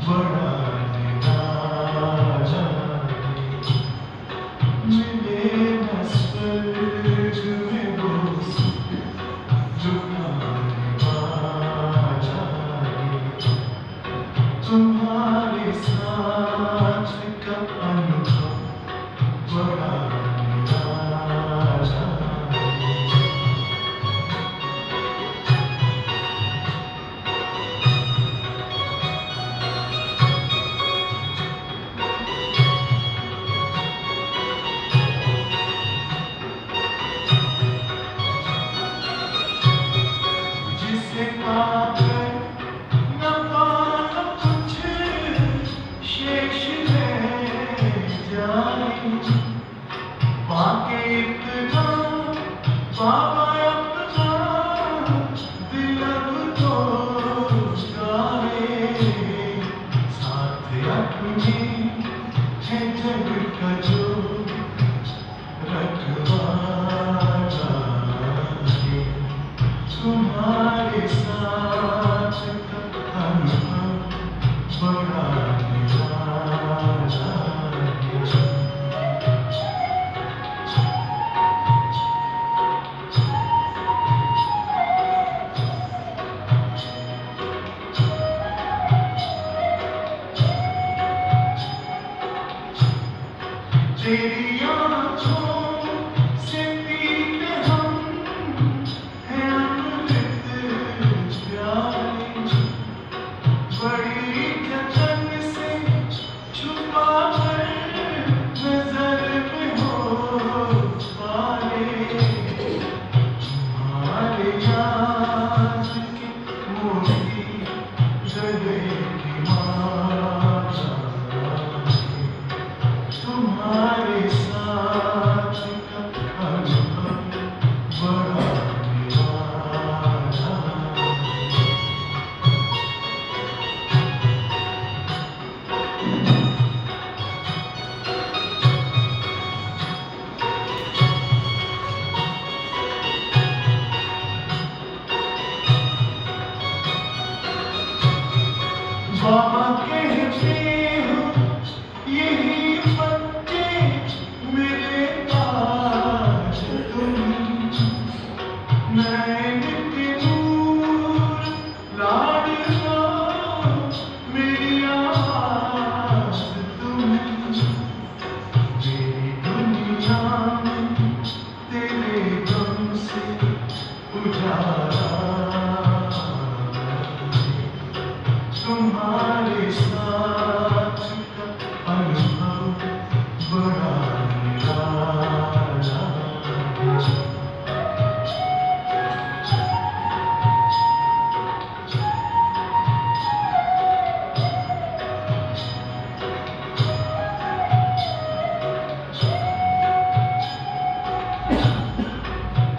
बड़ा निराशा मिले न स्वर्ग में वो सुख जो पाने वाला है। तुम्हारे साथ का अनुभव बड़ा निराशा जिसे पाकर न पाना कुछ शेष रह जाए पाके इतना बाबा अपना दिल अब तो गाए साथ अपने है जग का जो रखवाला है। तुम्हारे साथ का अनुभव बड़ा निराला है। तेरी आँखों से पीते हम हैं अमृत प्याले बड़ी जतन से छुपा कर नजर में हो पाले तुम्हारे याद के मोती गले की माला तुम्हारे साथ का अनुभव बड़ा निराला है। बाबा कहते हो यही बच्चे मेरे पास तुम नैन के नूर लाडला मेरी आवाज़ तुम मेरी दुनिया में तेरे गम से उजाला तुम्हारे साथ का अनुभव बड़ा निराला है।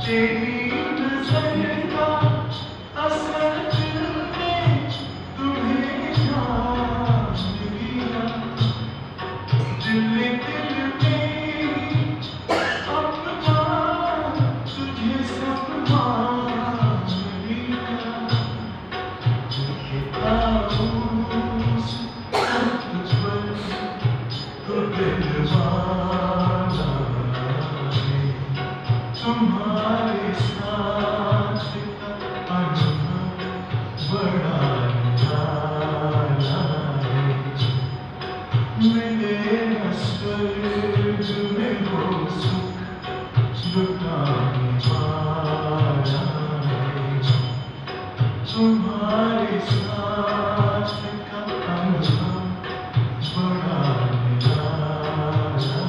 तेरी नज़र का असर दिल में तुम्हें जान लिया दिल में अपना तुझे सब मान लिया लिखता हूँ तुझ पर तो दिलवाना है। तुम्हारे साथ का अनुभव बड़ा निराला है। मिले न स्वर्ग में वो सुख लुटाने वाला है। तुम्हारे साथ का अनुभव बड़ा निराला है।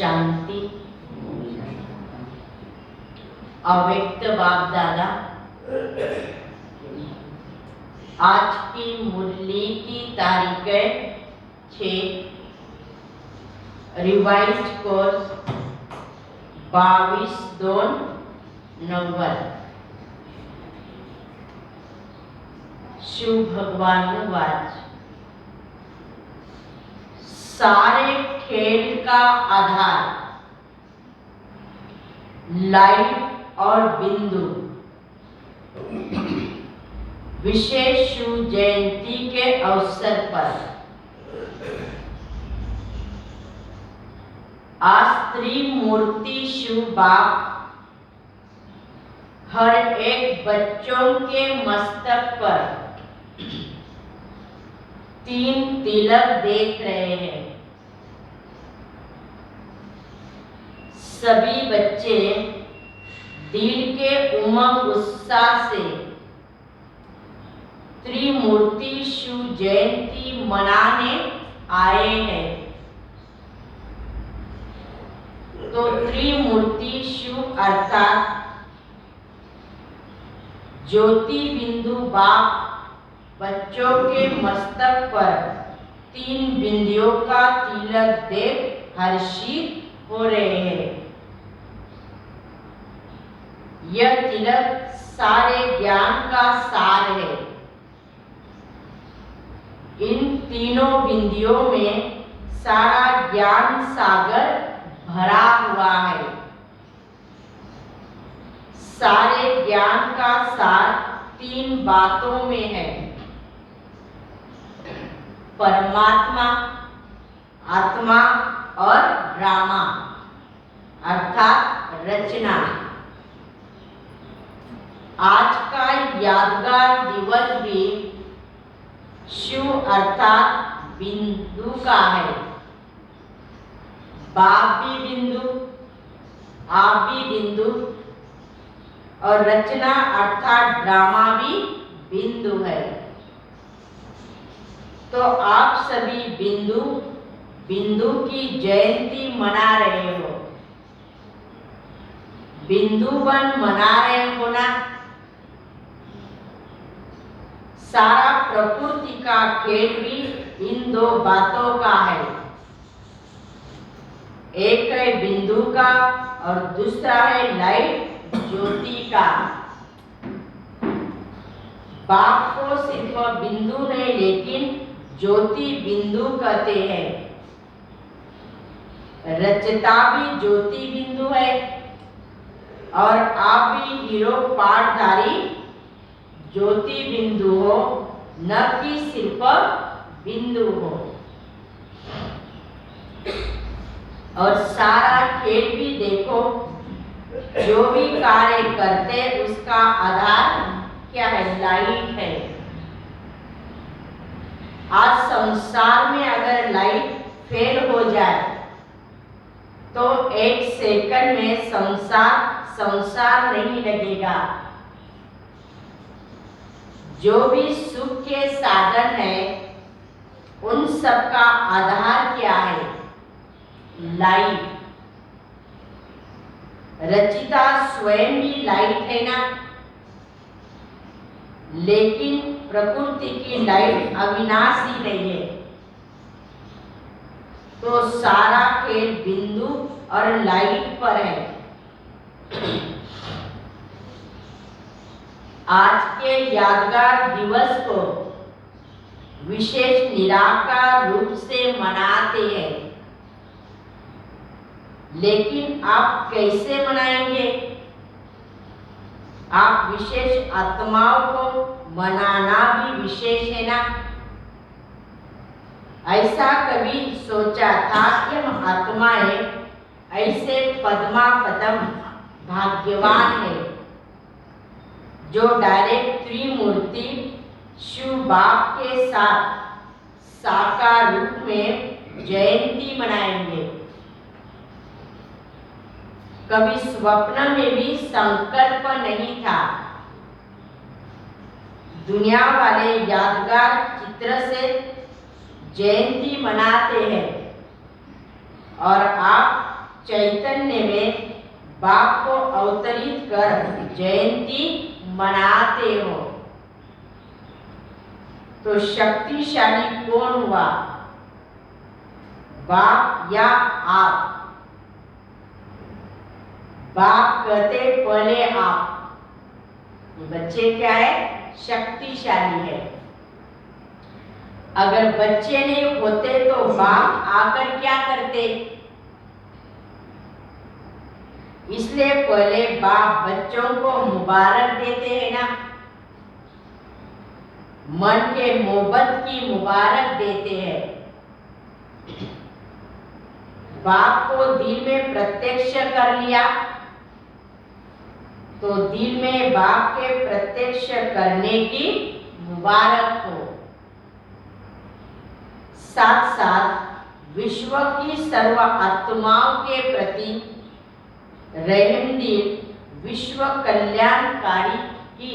शांति अव्यक्त बाप दादा आज की मुरली की तारीख है 6 रिवाइज्ड कोर्स 22/2/90 शिव भगवान वाच सारे खेल का आधार लाइट और बिंदु विशेष शिव जयंती के अवसर पर आज त्रिमूर्ति शिव बाप हर एक बच्चों के मस्तक पर 3 तिलक देख रहे हैं। सभी बच्चे दिल के उमंग उत्साह से त्रिमूर्ति शिव जयंती मनाने आए हैं। तो त्रिमूर्ति शिव अर्थात ज्योति बिंदु बाप बच्चों के मस्तक पर 3 बिंदियों का तिलक देख हर्षित हो रहे हैं। यह तिलक सारे ज्ञान का सार है। इन तीनों बिंदियों में सारा ज्ञान सागर भरा हुआ है। सारे ज्ञान का सार 3 बातों में है। परमात्मा, आत्मा और ड्रामा अर्थात रचना। आज का यादगार दिवस भी शिव अर्थात बिंदु का है। बाप भी बिंदु, आप भी बिंदु और रचना अर्थात ड्रामा भी बिंदु है। तो आप सभी बिंदु की जयंती मना रहे हो। बिंदु बन मना रहे हो ना। सारा प्रकृति का खेल भी इन 2 बातों का है। एक है बिंदु का और दूसरा है लाइट ज्योति का। बाप को सिर्फ बिंदु नहीं लेकिन ज्योति बिंदु कहते हैं। रचता भी ज्योति बिंदु है और आप भी हीरो पाठधारी ज्योति बिंदु हो, न कि सिर्फ बिंदु हो। और सारा खेल भी देखो, जो भी कार्य करते उसका आधार क्या है? लाइट है। आज संसार में अगर लाइट फेल हो जाए तो 1 सेकंड में संसार नहीं लगेगा। जो भी सुख के साधन है उन सब का आधार क्या है? लाइट। रचिता स्वयं भी लाइट है ना। लेकिन प्रकृति की लाइट अविनाशी नहीं है। तो सारा खेल बिंदु और लाइट पर है। आज के यादगार दिवस को विशेष निराकार रूप से मनाते हैं। लेकिन आप कैसे मनाएंगे? आप विशेष आत्माओं को मनाना भी विशेष है ना। ऐसा कभी सोचा था कि हम आत्माएं ऐसे पद्मा पदम भाग्यवान है जो डायरेक्ट त्रिमूर्ति शिव बाप के साथ साकार रूप में जयंती मनाएंगे। कभी स्वप्न में भी संकल्प नहीं था। दुनिया वाले यादगार चित्र से जयंती मनाते हैं और आप चैतन्य में बाप को अवतरित कर जयंती मनाते हो। तो शक्तिशाली कौन हुआ? बाप या आप? बाप कहते पहले आप। बच्चे क्या है? शक्तिशाली है। अगर बच्चे नहीं होते तो बाप आकर क्या करते? इसलिए पहले बाप बच्चों को मुबारक देते हैं ना, मन के मोहब्बत की मुबारक देते हैं। बाप को दिल में प्रत्यक्ष कर लिया तो दिल में बाप के प्रत्यक्ष करने की मुबारक हो। साथ साथ विश्व की सर्व आत्माओं के प्रति रहमदिल, विश्व कल्याणकारी की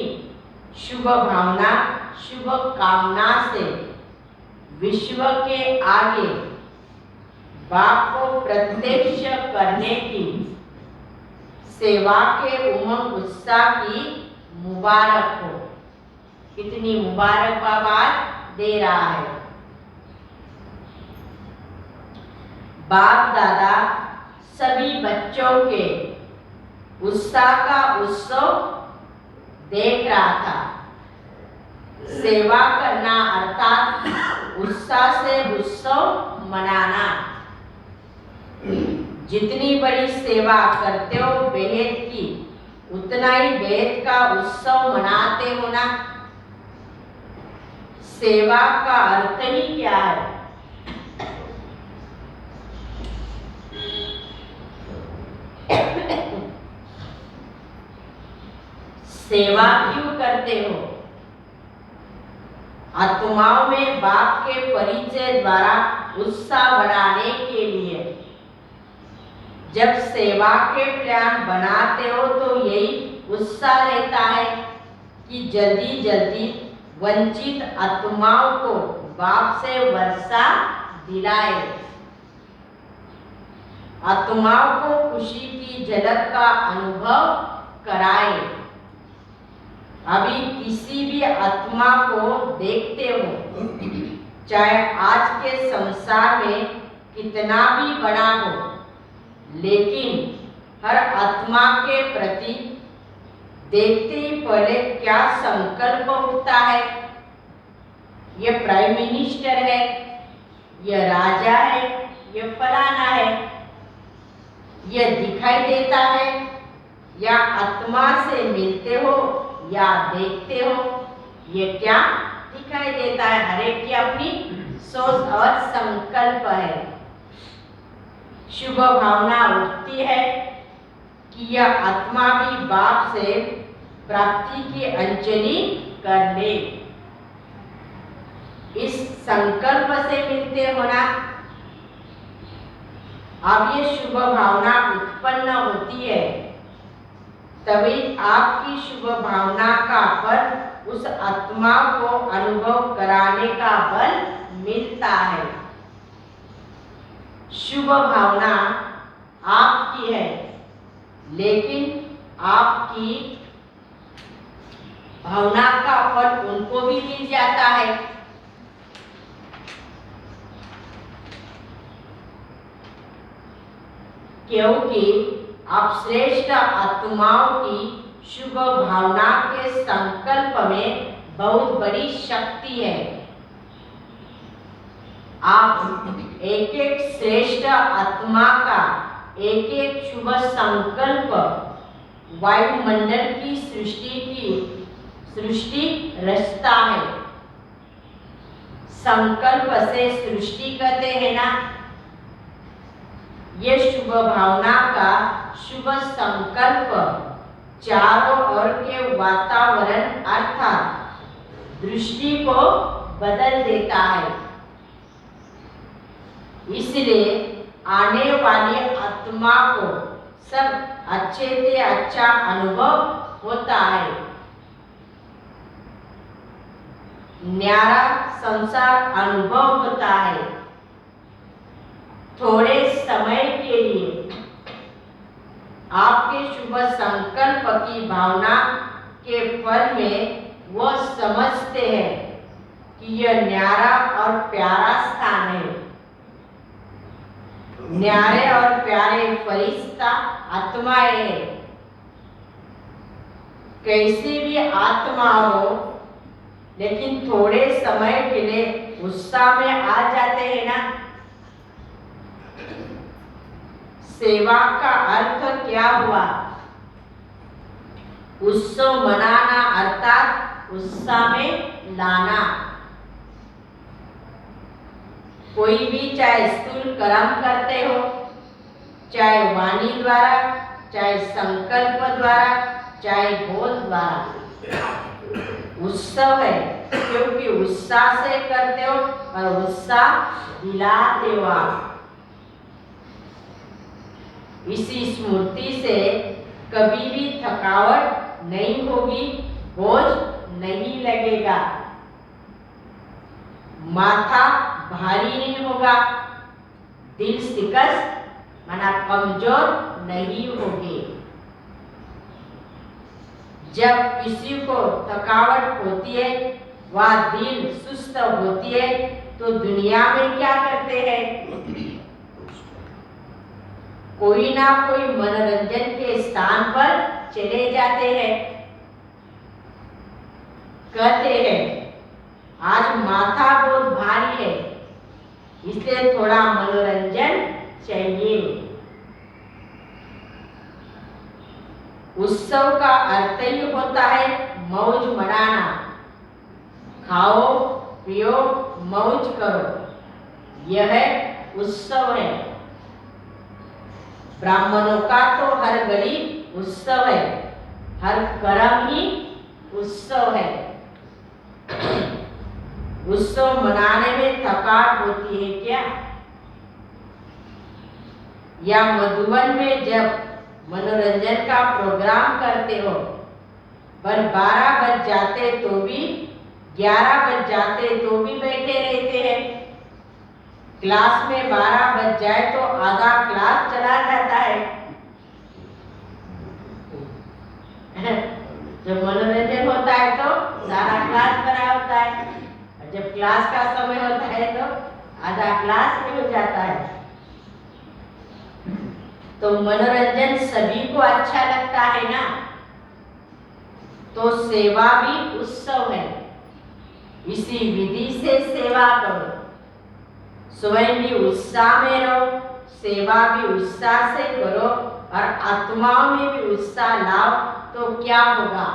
शुभ भावना, शुभ कामना से विश्व के आगे बाप को प्रत्यक्ष करने की सेवा के उमंग उत्साह की मुबारक हो। कितनी मुबारकबाद दे रहा है। बाप दादा सभी बच्चों के उत्साह का उत्सव देख रहा था। सेवा करना अर्थात उत्साह से उत्सव मनाना। जितनी बड़ी सेवा करते हो बेहद की, उतना ही बेहद का उत्सव मनाते हो ना। सेवा का अर्थ ही क्या है? सेवा क्यों करते हो? आत्माओं में बाप के परिचय द्वारा उत्साह बढ़ाने के लिए। जब सेवा के प्लान बनाते हो तो यही उत्साह रहता है कि जल्दी जल्दी वंचित आत्माओं को बाप से वर्षा दिलाए, आत्माओं को खुशी की झलक का अनुभव कराए। अभी किसी भी आत्मा को देखते हो, चाहे आज के संसार में कितना भी बड़ा हो, लेकिन हर आत्मा के प्रति देखते ही पहले क्या संकल्प उठता है? ये प्राइम मिनिस्टर है, ये राजा है, ये फलाना है। ये दिखाई देता है या आत्मा से मिलते हो या देखते हो, ये क्या दिखाई देता है? हर एक की अपनी सोच और संकल्प है। शुभ भावना उठती है कि यह आत्मा भी बाप से प्राप्ति की अंजलि कर ले। इस संकल्प से मिलते हो ना। अब ये शुभ भावना उत्पन्न होती है, तभी आपकी शुभ भावना का फल उस आत्मा को अनुभव कराने का बल मिलता है। शुभ भावना आपकी है, लेकिन आपकी भावना का फल उनको भी मिल जाता है। क्योंकि आप श्रेष्ठ आत्माओं की शुभ भावना के संकल्प में बहुत बड़ी शक्ति है। आप एक एक श्रेष्ठ आत्मा का एक एक शुभ संकल्प वायुमंडल की सृष्टि रचता है। संकल्प से सृष्टि करते हैं ना। ये शुभ भावना का शुभ संकल्प चारों ओर के वातावरण अर्थात दृष्टि को बदल देता है। इसलिए आने वाली आत्मा को सब अच्छे से अच्छा अनुभव होता है। न्यारा संसार अनुभव होता है। थोड़े समय के लिए आपके शुभ संकल्प की भावना के फल में वो समझते हैं कि यह न्यारा और प्यारा स्थान है। न्यारे और प्यारे फरिश्ता आत्माएं हैं। कैसी भी आत्मा हो, लेकिन थोड़े समय के लिए उत्साह में आ जाते हैं ना। सेवा का अर्थ क्या हुआ? उत्सव मनाना अर्थात उत्साह में लाना। कोई भी चाहे स्थूल कर्म करते हो, चाहे वाणी द्वारा, चाहे संकल्प द्वारा, चाहे बोल द्वारा, उत्सव है, क्योंकि उत्साह से करते हो और उत्साह दिलाते हो आप। इसी स्मृति से कभी भी थकावट नहीं होगी, बोझ नहीं लगेगा, माथा भारी नहीं होगा, दिल शिकस्त माना कमजोर नहीं होगी। जब किसी को थकावट होती है, वह दिल सुस्त होती है, तो दुनिया में क्या करते हैं? कोई ना कोई मनोरंजन के स्थान पर चले जाते हैं। कहते हैं आज माथा बहुत भारी है, इसलिए थोड़ा मनोरंजन चाहिए। उत्सव का अर्थ ही होता है मौज मनाना। खाओ पियो मौज करो, यह उत्सव है। ब्राह्मणों का तो हर घड़ी उत्सव है, हर कर्म ही उत्सव है। उत्सव मनाने में थकावट होती है क्या? या मधुबन में जब मनोरंजन का प्रोग्राम करते हो, पर 12 बज जाते तो भी, 11 बज जाते तो भी बैठे रहते हैं। क्लास में 12 बज जाए तो आधा क्लास चला जाता है। जब मनोरंजन होता है तो सारा क्लास भरा होता है, और जब क्लास का समय होता है तो आधा क्लास मिल जाता है। तो मनोरंजन सभी को अच्छा लगता है ना, तो सेवा भी उत्सव है। इसी विधि से सेवा करो, स्वयं भी उत्साह में रहो, सेवा भी उत्साह से करो, और आत्माओं में भी उत्साह लाओ, तो क्या होगा?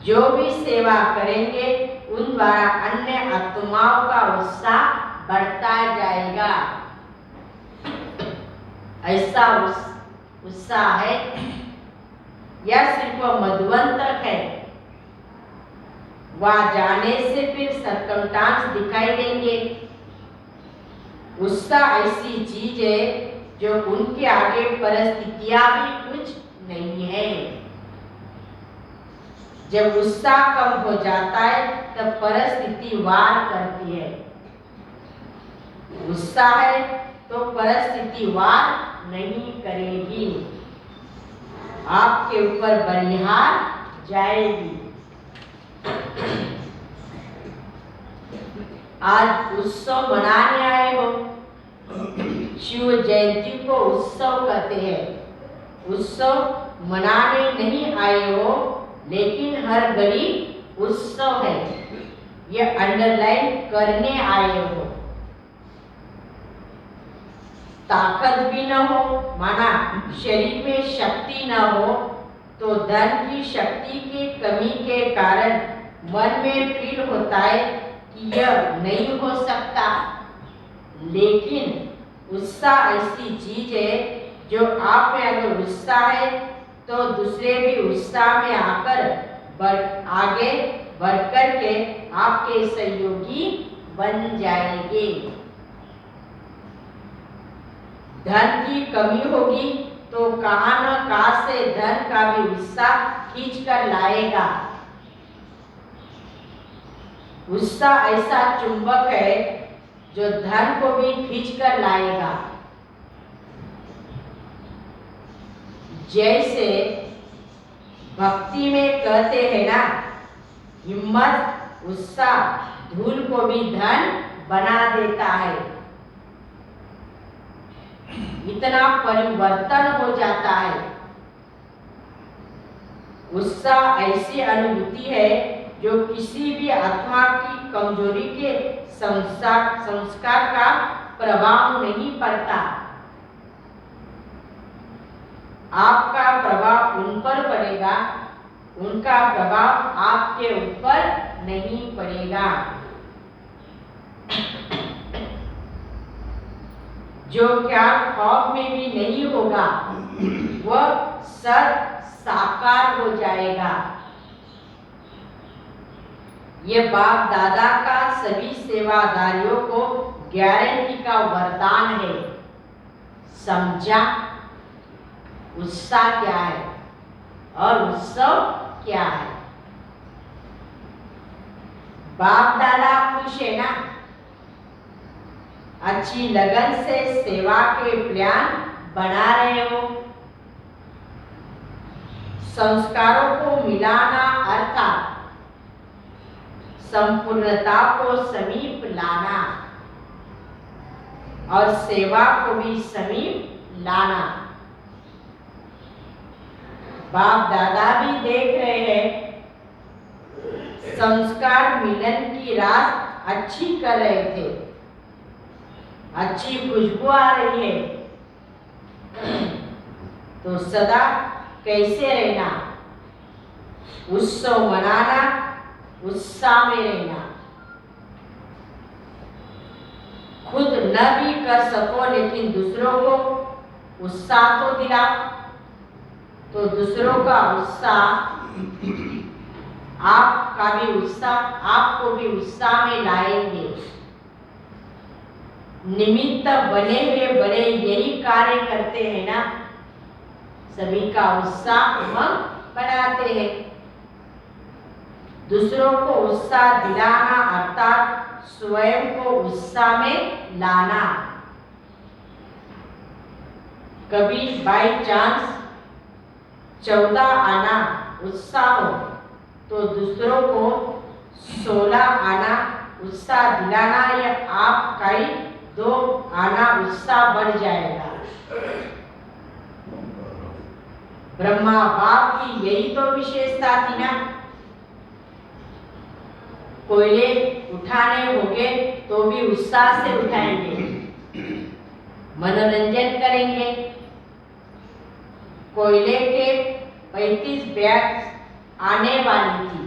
जो भी सेवा करेंगे उन द्वारा अन्य आत्माओं का उत्साह बढ़ता जाएगा। ऐसा उत्साह है। यह सिर्फ मधुबन तक है, वहां जाने से फिर सरकमस्टांस दिखाई देंगे। उत्साह ऐसी चीज है जो उनके आगे परिस्थितियां भी कुछ नहीं है। जब उत्साह कम हो जाता है तब परिस्थिति वार करती है। उत्साह है तो परिस्थिति वार नहीं करेगी, आपके ऊपर बलिहार जाएगी। आज उत्सव मनाने आए हो, शिव जयंती को उत्सव कहते हैं। उत्सव मनाने नहीं आए हो, लेकिन हर घड़ी उत्सव है, यह अंडरलाइन करने आए हो। ताकत भी न हो, माना शरीर में शक्ति न हो, तो धन की शक्ति की कमी के कारण मन में फील होता है कि यह नहीं हो सकता। लेकिन उत्साह ऐसी चीज है जो आप में अगर उत्साह है तो दूसरे भी उत्साह में आकर आगे बढ़कर के आपके सहयोगी बन जाएंगे। धन की कमी होगी तो कहां न कहां से धन का भी उत्साह खींच कर लाएगा। उत्साह ऐसा चुंबक है जो धन को भी खींच कर लाएगा। जैसे भक्ति में कहते हैं ना, हिम्मत उत्साह धूल को भी धन बना देता है। इतना परिवर्तन हो जाता है। उत्साह ऐसी अनुभूति है जो किसी भी आत्मा की कमजोरी के संस्कार का प्रभाव नहीं पड़ता। आपका प्रभाव उन पर पड़ेगा, उनका प्रभाव आपके ऊपर नहीं पड़ेगा। जो क्या ख्वाब में भी नहीं होगा वह सद साकार हो जाएगा। ये बाप दादा का सभी सेवादारियों को गारंटी का वरदान है। समझा? उत्साह क्या है और उत्सव क्या है? बाप दादा खुश है ना? अच्छी लगन से सेवा के प्लान बना रहे हो। संस्कारों को मिलाना अर्थात संपूर्णता को समीप लाना और सेवा को भी समीप लाना। बाप दादा भी देख रहे हैं, संस्कार मिलन की रात अच्छी कर रहे थे, अच्छी खुशबू आ रही है। तो सदा कैसे रहना? उत्सव मनाना, उत्साह में रहना। खुद न भी कर सको लेकिन दूसरों को उत्साह तो दिला, तो दूसरों का उत्साह आपका भी उत्साह आपको भी उत्साह में लाएंगे। निमित्त बने हुए बड़े यही कार्य करते हैं ना, सभी का उत्साह हम बढ़ाते हैं। दूसरों को उत्साह दिलाना अर्थात स्वयं को उत्साह में लाना। कभी बाई चांस 14 आना उत्साह हो तो दूसरों को 16 आना उत्साह दिलाना या आपका ही 2 आना उत्साह बढ़ जाएगा। ब्रह्मा बाप की यही तो विशेषता थी ना। कोयले उठाने होंगे तो भी उत्साह से उठाएंगे, मनोरंजन करेंगे। कोयले के 35 बैग आने वाली थी।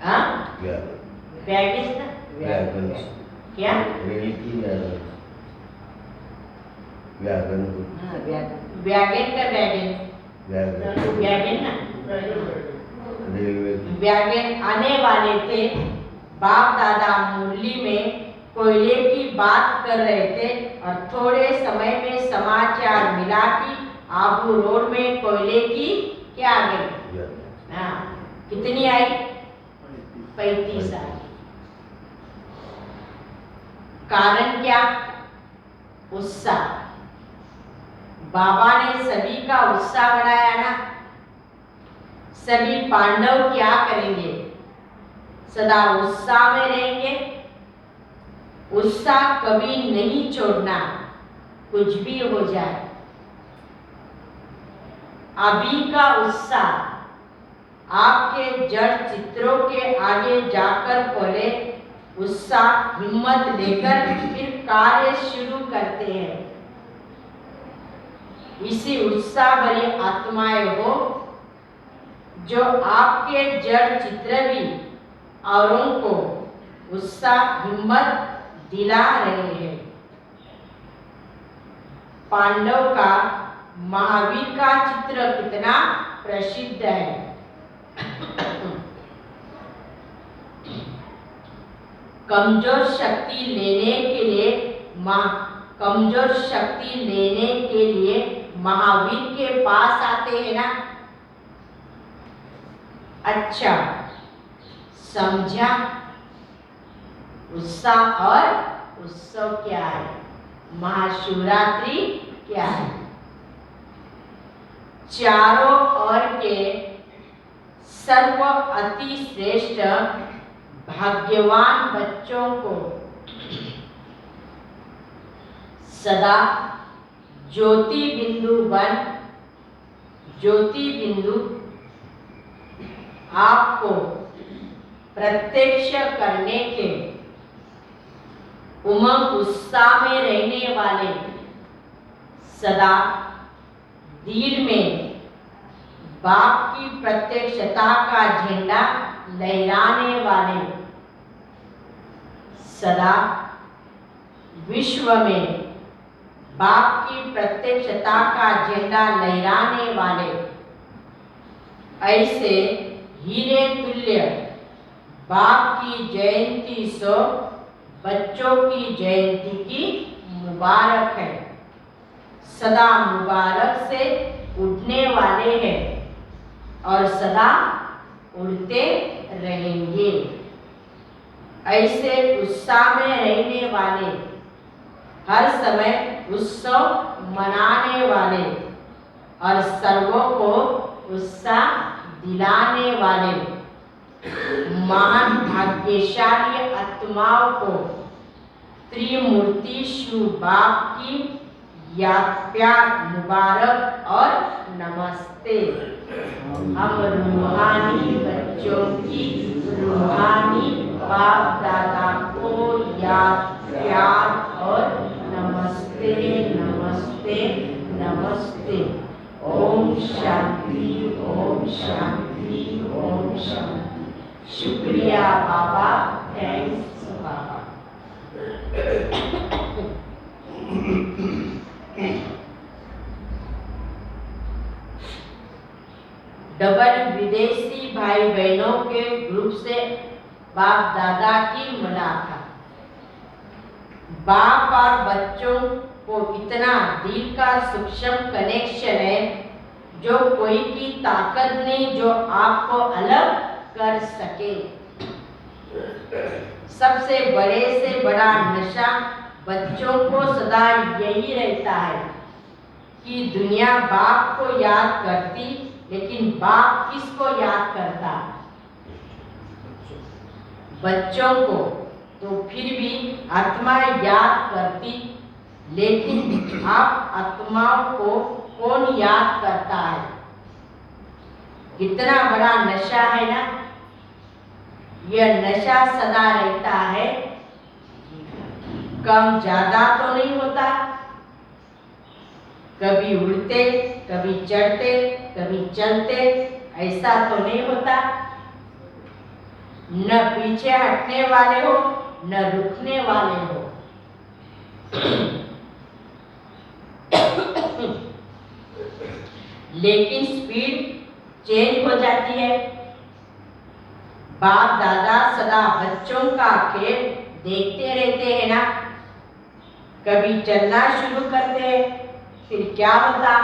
हाँ? बैगेज ना? क्या? वैगन का वैगन ना? वैगन आने वाले थे। बाप दादा मुरली में कोयले की बात कर रहे थे और थोड़े समय में समाचार मिला कि आबू रोड में कोयले की क्या आ गई? हाँ, कितनी आई? 35 आई। कारण क्या? उत्साह। बाबा ने सभी का उत्साह बढ़ाया ना। सभी पांडव क्या करेंगे? सदा उत्साह में रहेंगे। उत्साह कभी नहीं छोड़ना, कुछ भी हो जाए। अभी का उत्साह आपके जड़ चित्रों के आगे जाकर पहले उत्साह हिम्मत लेकर फिर कार्य शुरू करते हैं। इसी उत्साह भरी आत्माएं हो जो आपके जड़ चित्र भी औरों को उत्साह हिम्मत दिला रहे हैं। पांडव का महावीर का चित्र कितना प्रसिद्ध है। कमजोर शक्ति लेने के लिए महावीर के पास आते हैं ना। अच्छा, समझा? उत्साह और उत्सव क्या है? महाशिवरात्रि क्या है? चारों ओर के सर्व अति श्रेष्ठ भाग्यवान बच्चों को सदा ज्योति बिंदु आपको प्रत्यक्ष करने के उमंग उत्साह में रहने वाले, सदा दिल में बाप की प्रत्यक्षता का झंडा लहराने वाले, सदा विश्व में बाप की प्रत्यक्षता का झंडा लहराने वाले, ऐसे हीरे तुल्य बाप की जयंती सो बच्चों की जयंती की मुबारक है। सदा मुबारक से उठने वाले हैं और सदा उड़ते रहेंगे। ऐसे उत्साह में रहने वाले, हर समय उत्सव मनाने वाले और सर्वों को उत्साह दिलाने वाले महान भाग्यशाली आत्माओं को त्रिमूर्ति शिव बाप की याद, प्यार, मुबारक और नमस्ते। हम रूहानी बच्चों की रूहानी बाप दादा को याद, प्यार और नमस्ते, नमस्ते, नमस्ते। ओम शांति, ओम शांति, ओम शांति। शुक्रिया बाबा, थैंक्स बाबा। डबल विदेशी भाई बहनों के ग्रुप से बाप दादा की मुलाकात। बाप और बच्चों को इतना दिल का सूक्ष्म कनेक्शन है जो कोई की ताकत नहीं जो आपको अलग कर सके। सबसे बड़े से बड़ा नशा बच्चों को सदा यही रहता है कि दुनिया बाप को याद करती, लेकिन बाप किसको याद करता? बच्चों को। तो फिर भी आत्मा याद करती, लेकिन आप आत्माओं को कौन याद करता है? कितना बड़ा नशा है ना। यह नशा सदा रहता है, कम ज्यादा तो नहीं होता। कभी उड़ते, कभी चढ़ते, कभी चलते, ऐसा तो नहीं होता। न पीछे हटने वाले हो, न रुकने वाले हो। लेकिन स्पीड चेंज हो जाती है। बाप दादा सदा बच्चों का खेल देखते रहते हैं ना। कभी चलना शुरू करते हैं, फिर क्या होता?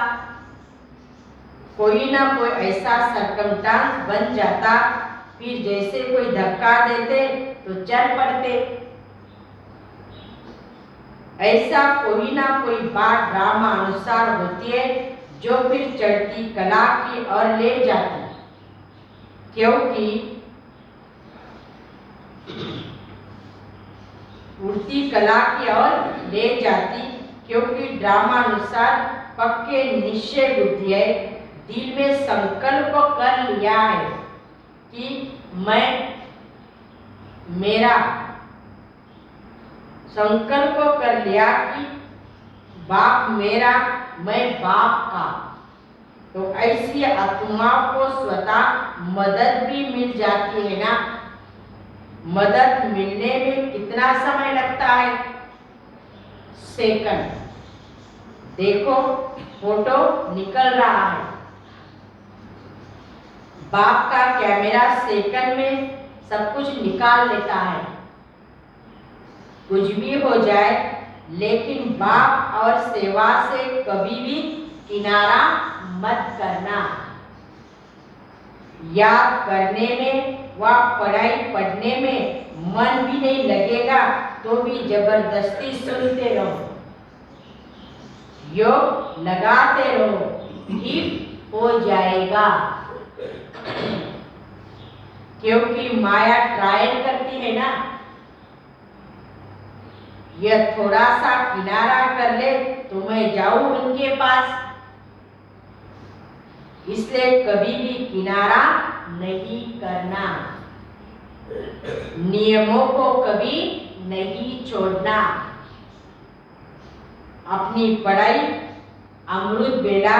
कोई ना कोई ऐसा सरकमस्टांस बन जाता, फिर जैसे कोई धक्का देते तो चल पड़ते। ऐसा कोई ना कोई बात ड्रामा अनुसार होती है जो फिर चढ़ती कला की ओर ले जाती, क्योंकि उड़ती कला की ओर ले जाती, क्योंकि ड्रामा अनुसार पक्के निश्चय बुद्धि है। दिल में संकल्प कर लिया है कि मेरा संकल्प कर लिया कि बाप मेरा, मैं बाप का। तो ऐसी आत्मा को स्वतः मदद भी मिल जाती है ना। मदद मिलने में कितना समय लगता है? सेकंड। देखो फोटो निकल रहा है, बाप का कैमरा सेकंड में सब कुछ निकाल लेता है। कुछ भी हो जाए, लेकिन बाप और सेवा से कभी भी किनारा मत करना। याद करने में व पढ़ाई पढ़ने में मन भी नहीं लगेगा तो भी जबरदस्ती सुनते रहो, योग लगाते रहो, ठीक हो जाएगा। क्योंकि माया ट्रायल करती है ना। यह थोड़ा सा किनारा कर ले तो मैं जाऊं उनके पास, इसलिए कभी भी किनारा नहीं करना। नियमों को कभी नहीं छोड़ना। अपनी पढ़ाई, अमृत बेला,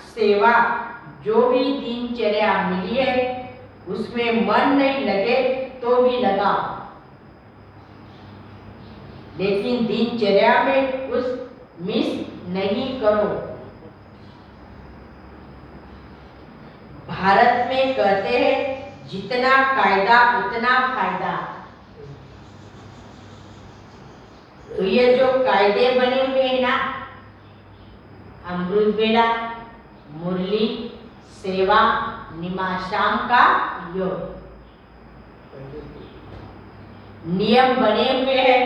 सेवा, जो भी दिनचर्या मिली है उसमें मन नहीं लगे तो भी लगा, लेकिन दिनचर्या में कुछ मिस नहीं करो। भारत में कहते हैं जितना कायदा उतना फायदा। तो ये जो कायदे बने हुए हैं ना, अमृत बेला, मुरली, सेवा, निमाशाम का योग, नियम बने हुए हैं,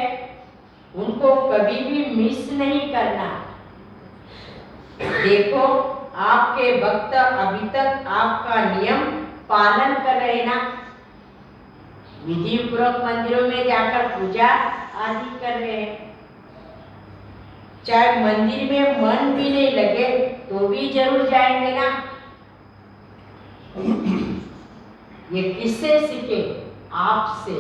उनको कभी भी मिस नहीं करना। देखो आपके भक्त अभी तक आपका नियम पालन कर रहे ना, विधि पूर्वक मंदिरों में जाकर पूजा आदि कर रहे हैं। चाहे मंदिर में मन भी नहीं लगे तो भी जरूर जाएंगे ना। ये किससे सीखे? आपसे।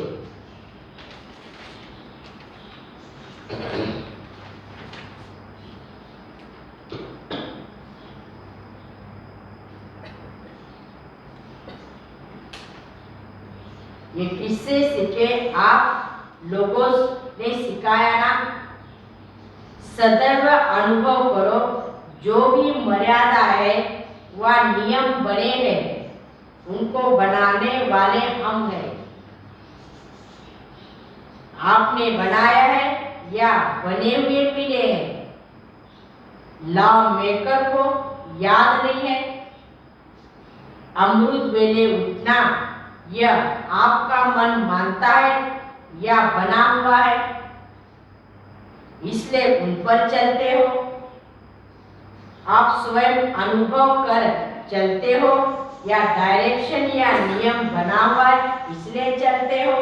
ये किससे सीखे? आप लोगों ने सिखाया ना। सदैव अनुभव करो, जो भी मर्यादा है वह नियम बने हैं, उनको बनाने वाले हम हैं। आपने बनाया है या बने हुए मिले हैं? लॉ मेकर को याद नहीं है? अमृत वेले उठना यह आपका मन मानता है या बना हुआ है, इसलिए उन पर चलते हो? आप स्वयं अनुभव कर चलते हो या डायरेक्शन या नियम बना हुआ है इसलिए चलते हो?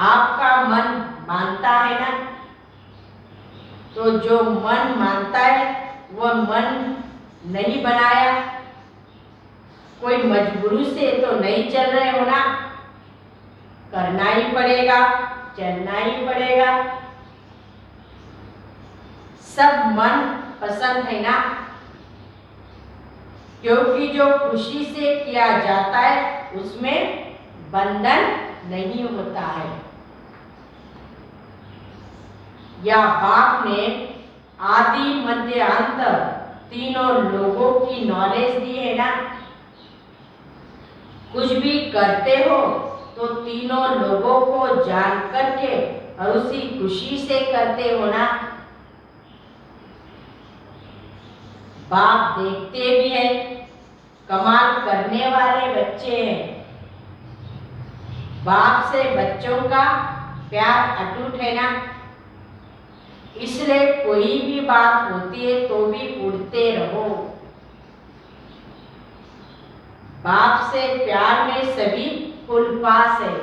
आपका मन मानता है ना, तो जो मन मानता है वह मन नहीं बनाया, कोई मजबूरी से तो नहीं चल रहे हो ना, करना ही पड़ेगा, चलना ही पड़ेगा। सब मन पसंद है ना, क्योंकि जो खुशी से किया जाता है उसमें बंधन नहीं होता है। या बाप ने आदि मध्य अंत तीनों लोगों की नॉलेज दी है ना। कुछ भी करते हो तो तीनों लोगों को जान करके और उसी खुशी से करते हो ना। बाप देखते भी है, कमाल करने वाले बच्चे हैं। बाप से बच्चों का प्यार अटूट है ना, इसलिए कोई भी बात होती है तो भी उड़ते रहो। बाप से प्यार में सभी फुल पास है।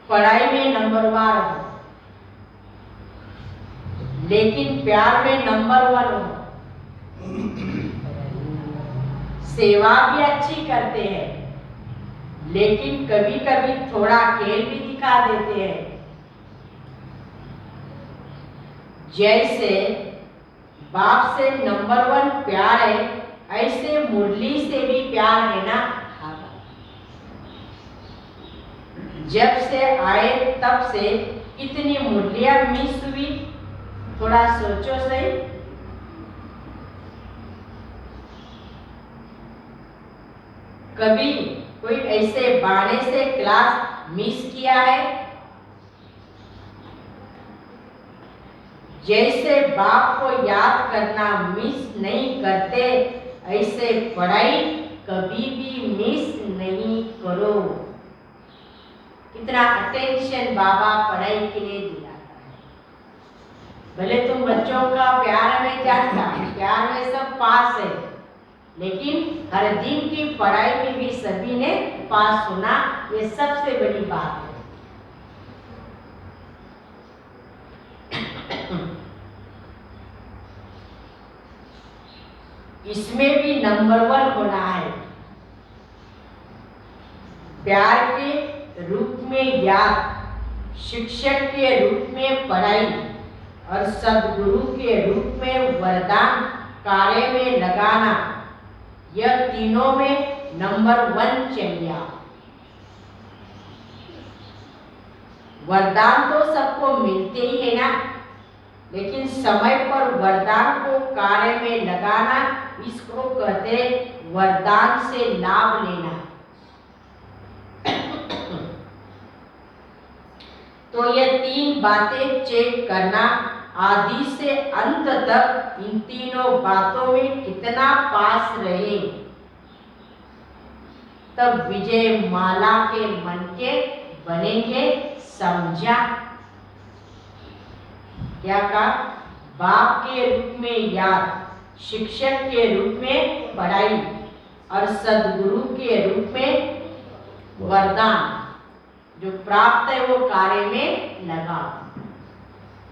पढ़ाई में नंबरवार हो, लेकिन प्यार में नंबर 1 हो। सेवा भी अच्छी करते हैं, लेकिन कभी कभी थोड़ा खेल भी दिखा देते हैं। जैसे बाप से नंबर 1 प्यार है, ऐसे मुरली से भी प्यार है ना। जब से आए तब से कितनी मुरलियां मिस हुई, थोड़ा सोचो सही। कभी कोई ऐसे बहाने से क्लास मिस किया है? जैसे बाप को याद करना मिस नहीं करते, ऐसे पढ़ाई कभी भी मिस नहीं करो। कितना अटेंशन बाबा पढ़ाई के लिए दिलाता है। भले तुम बच्चों का प्यार में जानता, प्यार में सब पास है, लेकिन हर दिन की पढ़ाई में भी सभी ने पास होना, ये सबसे बड़ी बात है। इसमें भी नंबर 1 होना है। प्यार के रूप में याद, शिक्षक के रूप में पढ़ाई और सद्गुरु के रूप में वरदान कार्य में लगाना, यह तीनों में नंबर 1 चाहिए। वरदान तो सबको मिलते ही है ना, लेकिन समय पर वरदान को कार्य में लगाना, इसको कहते वरदान से लाभ लेना। तो ये 3 बातें चेक करना, आदि से अंत तक इन तीनों बातों में कितना पास रहे, तब विजय माला के मन के बनेंगे। समझा? क्या कहा? बाप के रूप में याद, शिक्षक के रूप में पढ़ाई और सद्गुरु के रूप में वरदान जो प्राप्त है वो कार्य में लगा।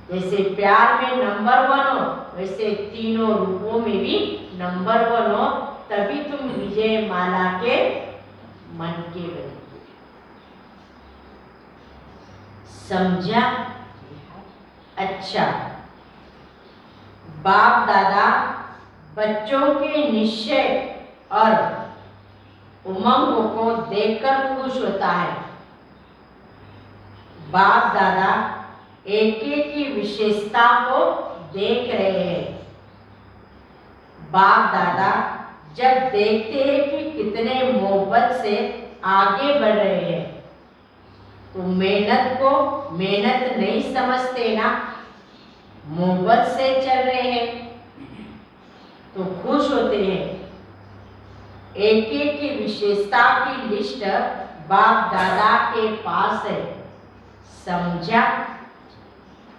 जैसे प्यार में नंबर 1 हो, वैसे तीनों रूपों में भी नंबर 1 हो, तभी तुम विजय माला के मन के बने। समझा? अच्छा, बाप दादा बच्चों के निश्चय और उमंगों को देखकर खुश होता है। बाप दादा एक एक की विशेषता को देख रहे हैं। बाप दादा जब देखते हैं कि कितने मोहब्बत से आगे बढ़ रहे हैं, तो मेहनत को मेहनत नहीं समझते ना, मोहब्बत से चल रहे हैं तो खुश होते हैं। एक एक की विशेषता की लिस्ट बाप दादा के पास है। समझा?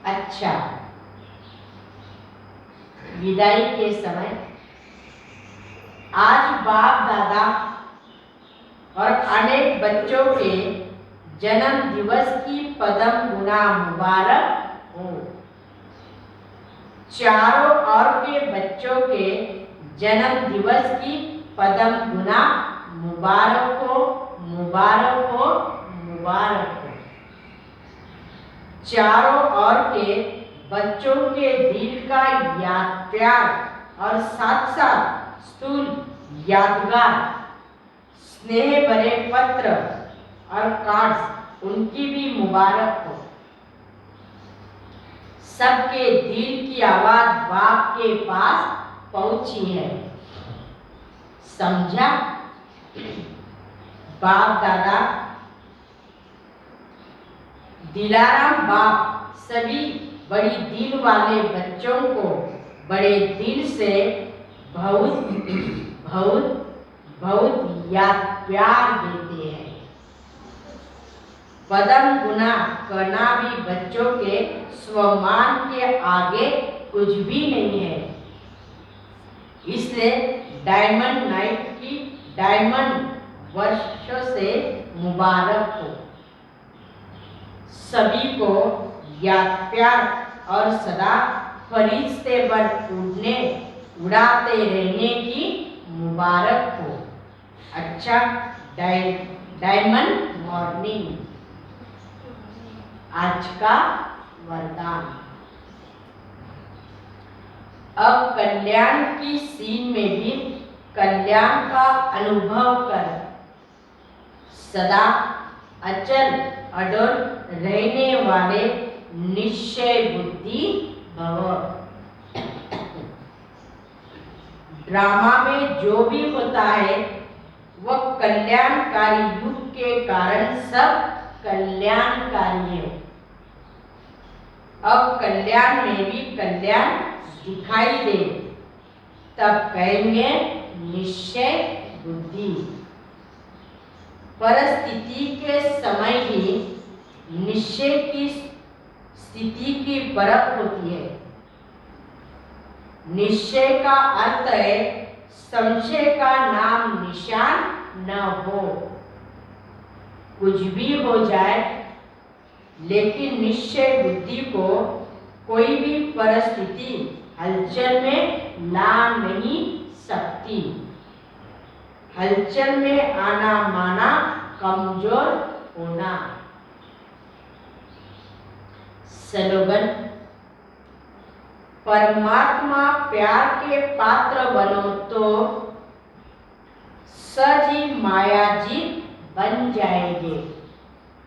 अच्छा, विदाई के समय आज बाप दादा और अनेक बच्चों के जन्म दिवस की पदम गुना मुबारक हो। चारों और के बच्चों के जन्म दिवस की पदम गुना मुबारक हो, मुबारक हो, मुबारक हो। चारों और के बच्चों के दिल का याद प्यार और साथ साथ स्थूल यादगार स्नेह भरे पत्र और कार्ड्स उनकी भी मुबारक हो। सबके दिल की आवाज बाप के पास पहुंची है। समझा? बाप दादा दिलाराम बाप सभी बड़ी दिल वाले बच्चों को बड़े दिल से बहुत बहुत बहुत याद प्यार देते हैं। पदम गुना करना भी बच्चों के स्वमान के आगे कुछ भी नहीं है। इसलिए डायमंड नाइट की डायमंड वर्षों से मुबारक हो। सभी को याद प्यार और सदा फरिश्ते बन उड़ाते रहने की मुबारक हो। अच्छा, डायमंड मॉर्निंग आज का वरदान। अब कल्याण की सीन में भी कल्याण का अनुभव कर सदा अचल अडोल रहने वाले निश्चय बुद्धि भव। ड्रामा में जो भी होता है वह कल्याणकारी युग के कारण सब कल्याणकारी है। अब कल्याण में भी कल्याण दिखाई दे, तब कहेंगे निश्चय बुद्धि। परिस्थिति के समय ही निश्चय की स्थिति की परख होती है। निश्चय का अर्थ है संशय का नाम निशान न हो। कुछ भी हो जाए, लेकिन निश्चय बुद्धि को कोई भी परिस्थिति हलचल में ला नहीं शक्ति, हलचल में आना माना कमजोर होना। स्लोगन, परमात्मा प्यार के पात्र बनो तो सजी मायाजीत बन जाएंगे।